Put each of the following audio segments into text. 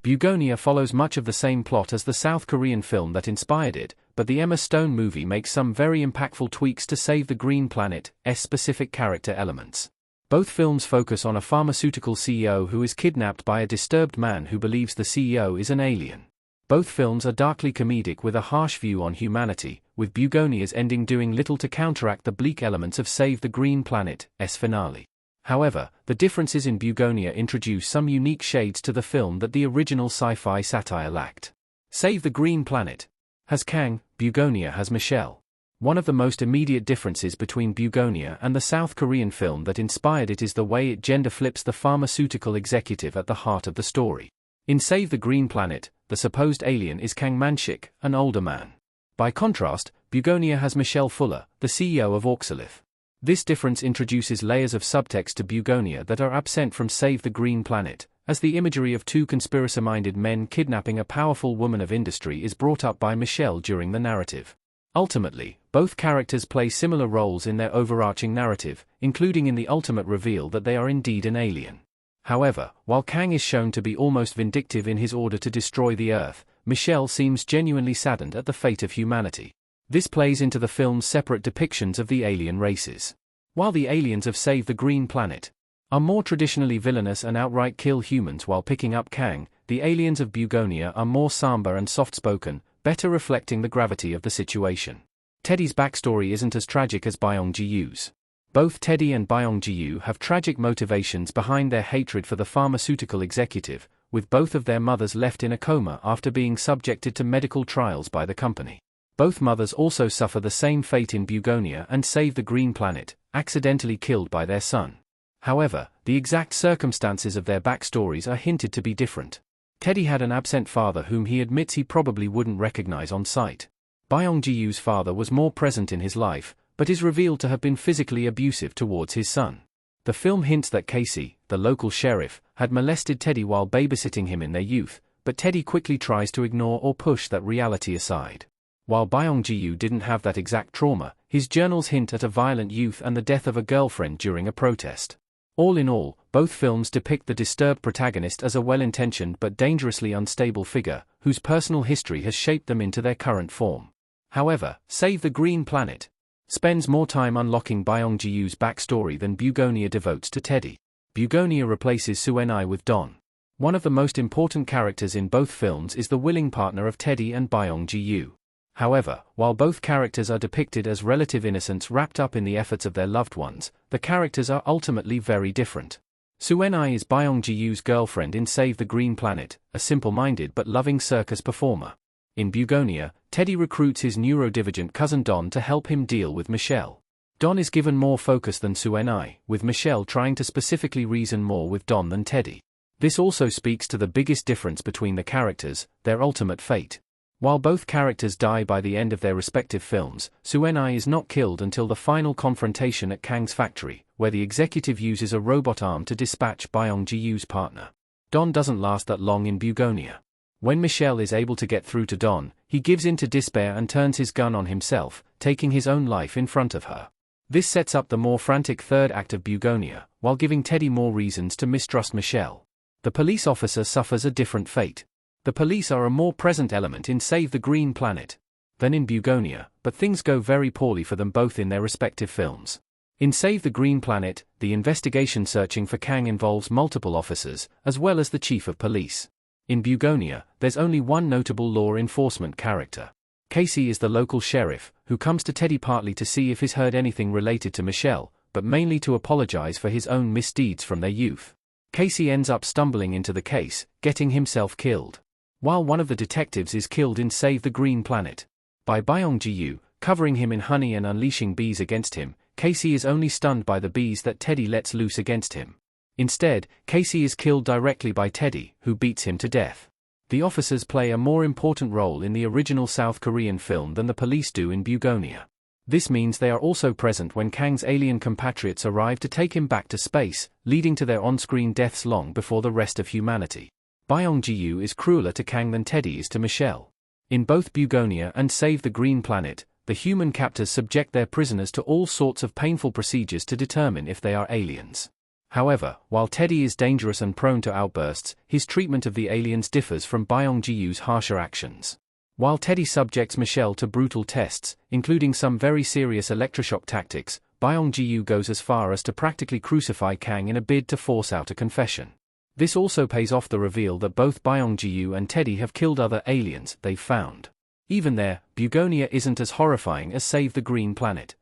Bugonia follows much of the same plot as the South Korean film that inspired it, but the Emma Stone movie makes some very impactful tweaks to Save the Green Planet's specific character elements. Both films focus on a pharmaceutical CEO who is kidnapped by a disturbed man who believes the CEO is an alien. Both films are darkly comedic with a harsh view on humanity, with Bugonia's ending doing little to counteract the bleak elements of Save the Green Planet's finale. However, the differences in Bugonia introduce some unique shades to the film that the original sci-fi satire lacked. Save the Green Planet has Kang, Bugonia has Michelle. One of the most immediate differences between Bugonia and the South Korean film that inspired it is the way it gender flips the pharmaceutical executive at the heart of the story. In Save the Green Planet, the supposed alien is Kang Man-sik, an older man. By contrast, Bugonia has Michelle Fuller, the CEO of Oxalith. This difference introduces layers of subtext to Bugonia that are absent from Save the Green Planet, as the imagery of two conspiracy-minded men kidnapping a powerful woman of industry is brought up by Michelle during the narrative. Ultimately, both characters play similar roles in their overarching narrative, including in the ultimate reveal that they are indeed an alien. However, while Kang is shown to be almost vindictive in his order to destroy the Earth, Michelle seems genuinely saddened at the fate of humanity. This plays into the film's separate depictions of the alien races. While the aliens of Save the Green Planet are more traditionally villainous and outright kill humans while picking up Kang, the aliens of Bugonia are more somber and soft-spoken, better reflecting the gravity of the situation. Teddy's backstory isn't as tragic as Byung-ji-woo's. Both Teddy and Byung-ji-woo have tragic motivations behind their hatred for the pharmaceutical executive, with both of their mothers left in a coma after being subjected to medical trials by the company. Both mothers also suffer the same fate in Bugonia and Save the Green Planet, accidentally killed by their son. However, the exact circumstances of their backstories are hinted to be different. Teddy had an absent father whom he admits he probably wouldn't recognize on sight. Byung-ji-woo's father was more present in his life, but is revealed to have been physically abusive towards his son. The film hints that Casey, the local sheriff, had molested Teddy while babysitting him in their youth, but Teddy quickly tries to ignore or push that reality aside. While Byung-ji-woo didn't have that exact trauma, his journals hint at a violent youth and the death of a girlfriend during a protest. All in all, both films depict the disturbed protagonist as a well-intentioned but dangerously unstable figure, whose personal history has shaped them into their current form. However, Save the Green Planet spends more time unlocking Byung-ji-woo's backstory than Bugonia devotes to Teddy. Bugonia replaces Suenai with Don. One of the most important characters in both films is the willing partner of Teddy and Byung-ji-woo. However, while both characters are depicted as relative innocents wrapped up in the efforts of their loved ones, the characters are ultimately very different. Suenai is Byung-ji-woo's girlfriend in Save the Green Planet, a simple-minded but loving circus performer. In Bugonia, Teddy recruits his neurodivergent cousin Don to help him deal with Michelle. Don is given more focus than Suenai, with Michelle trying to specifically reason more with Don than Teddy. This also speaks to the biggest difference between the characters, their ultimate fate. While both characters die by the end of their respective films, Suenai is not killed until the final confrontation at Kang's factory, where the executive uses a robot arm to dispatch Byung-ji-woo's partner. Don doesn't last that long in Bugonia. When Michelle is able to get through to Don, he gives in to despair and turns his gun on himself, taking his own life in front of her. This sets up the more frantic third act of Bugonia, while giving Teddy more reasons to mistrust Michelle. The police officer suffers a different fate. The police are a more present element in Save the Green Planet than in Bugonia, but things go very poorly for them both in their respective films. In Save the Green Planet, the investigation searching for Kang involves multiple officers, as well as the chief of police. In Bugonia, there's only one notable law enforcement character. Casey is the local sheriff, who comes to Teddy partly to see if he's heard anything related to Michelle, but mainly to apologize for his own misdeeds from their youth. Casey ends up stumbling into the case, getting himself killed. While one of the detectives is killed in Save the Green Planet by Byung-ji-woo, covering him in honey and unleashing bees against him, Casey is only stunned by the bees that Teddy lets loose against him. Instead, Casey is killed directly by Teddy, who beats him to death. The officers play a more important role in the original South Korean film than the police do in Bugonia. This means they are also present when Kang's alien compatriots arrive to take him back to space, leading to their on-screen deaths long before the rest of humanity. Byung-ji-woo is crueler to Kang than Teddy is to Michelle. In both Bugonia and Save the Green Planet, the human captors subject their prisoners to all sorts of painful procedures to determine if they are aliens. However, while Teddy is dangerous and prone to outbursts, his treatment of the aliens differs from Byung-Ji-Woo's harsher actions. While Teddy subjects Michelle to brutal tests, including some very serious electroshock tactics, Byung-Ji-Woo goes as far as to practically crucify Kang in a bid to force out a confession. This also pays off the reveal that both Byung-Ji-Woo and Teddy have killed other aliens they've found. Even there, Bugonia isn't as horrifying as Save the Green Planet.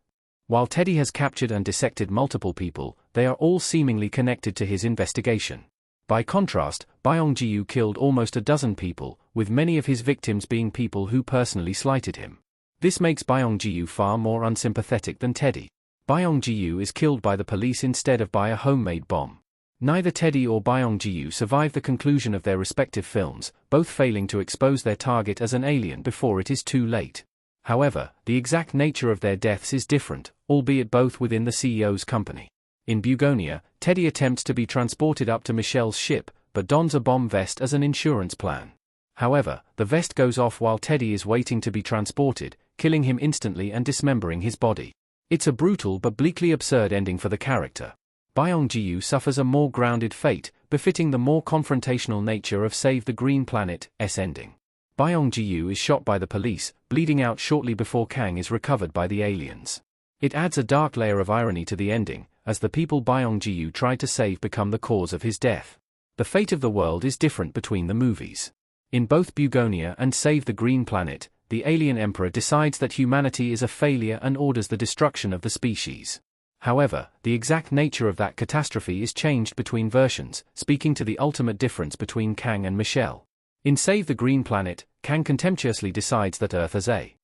While Teddy has captured and dissected multiple people, they are all seemingly connected to his investigation. By contrast, Byung-Ji-Woo killed almost a dozen people, with many of his victims being people who personally slighted him. This makes Byung-Ji-Woo far more unsympathetic than Teddy. Byung-Ji-Woo is killed by the police instead of by a homemade bomb. Neither Teddy or Byung-Ji-Woo survive the conclusion of their respective films, both failing to expose their target as an alien before it is too late. However, the exact nature of their deaths is different, albeit both within the CEO's company. In Bugonia, Teddy attempts to be transported up to Michelle's ship, but dons a bomb vest as an insurance plan. However, the vest goes off while Teddy is waiting to be transported, killing him instantly and dismembering his body. It's a brutal but bleakly absurd ending for the character. Byung-Ji-Woo suffers a more grounded fate, befitting the more confrontational nature of Save the Green Planet's ending. Byung-Ji-Woo is shot by the police, bleeding out shortly before Kang is recovered by the aliens. It adds a dark layer of irony to the ending, as the people Byung-Ji-Woo tried to save become the cause of his death. The fate of the world is different between the movies. In both Bugonia and Save the Green Planet, the alien emperor decides that humanity is a failure and orders the destruction of the species. However, the exact nature of that catastrophe is changed between versions, speaking to the ultimate difference between Kang and Michelle. In Save the Green Planet, Kang contemptuously decides that Earth is a